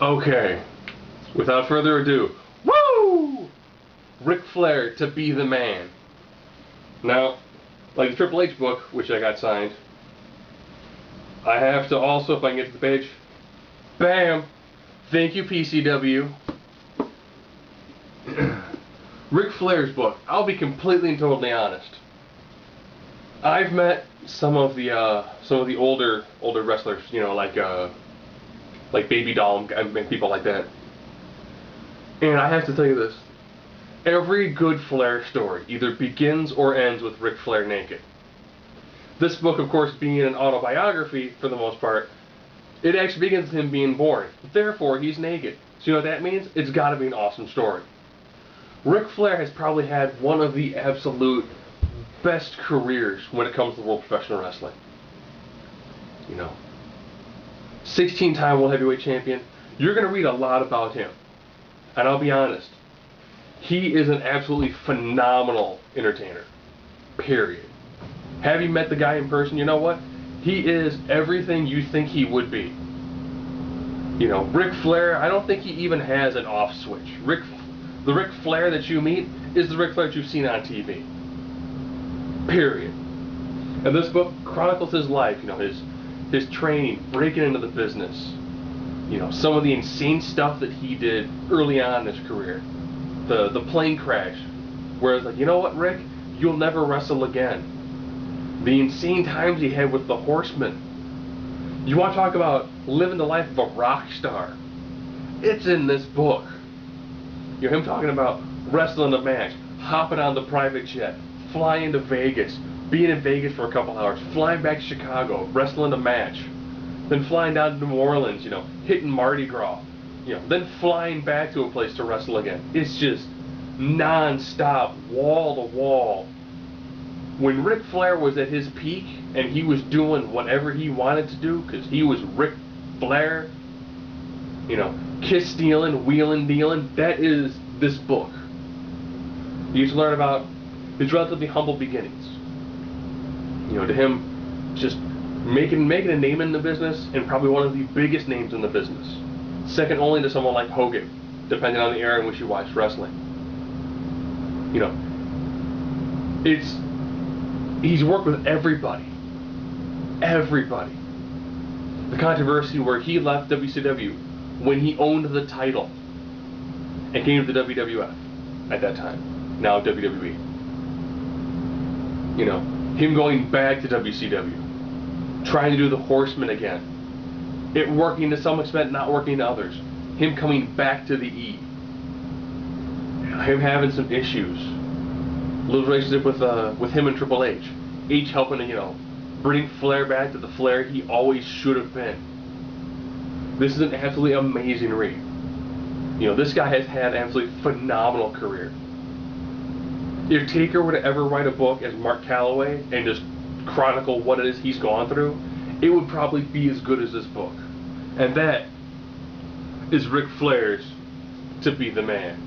Okay, without further ado, woo! Ric Flair to be the man. Now, like the Triple H book, which I got signed, I have to also, if I can get to the page, bam! Thank you, PCW. Ric Flair's book. I'll be completely and totally honest. I've met some of the older wrestlers, like Baby Doll and people like that. And I have to tell you this. Every good Flair story either begins or ends with Ric Flair naked. This book, of course, being an autobiography for the most part, it actually begins with him being born. Therefore, he's naked. So you know what that means? It's got to be an awesome story. Ric Flair has probably had one of the absolute best careers when it comes to world professional wrestling. You know, 16-time world heavyweight champion. You're going to read a lot about him. And I'll be honest, he is an absolutely phenomenal entertainer. Period. Have you met the guy in person? You know what? He is everything you think he would be. You know, Ric Flair, I don't think he even has an off switch. The Ric Flair that you meet is the Ric Flair that you've seen on TV. Period. And this book chronicles his life, you know, his training, breaking into the business. You know, some of the insane stuff that he did early on in his career. The plane crash, where it's like, you know what, Rick, you'll never wrestle again. The insane times he had with the Horsemen. You want to talk about living the life of a rock star? It's in this book. You know, him talking about wrestling a match, hopping on the private jet, flying to Vegas, being in Vegas for a couple hours, flying back to Chicago, wrestling a match, then flying down to New Orleans, you know, hitting Mardi Gras, you know, then flying back to a place to wrestle again. It's just non-stop, wall to wall. When Ric Flair was at his peak and he was doing whatever he wanted to do because he was Ric Flair, you know, kiss stealing, wheeling dealing, that is this book. You get to learn about his relatively humble beginnings. You know, to him, just making a name in the business and probably one of the biggest names in the business. Second only to someone like Hogan, depending on the era in which you watch wrestling. You know, he's worked with everybody. Everybody. The controversy where he left WCW when he owned the title and came to the WWF at that time, now WWE. You know, him going back to WCW, trying to do the Horsemen again. It working to some extent, not working to others. Him coming back to the E. Him having some issues. Little relationship with him and Triple H. H helping to, you know, bring Flair back to the Flair he always should have been. This is an absolutely amazing read. You know, this guy has had an absolutely phenomenal career. If Taker were to ever write a book as Mark Calloway and just chronicle what it is he's gone through, it would probably be as good as this book. And that is Ric Flair's To Be the Man.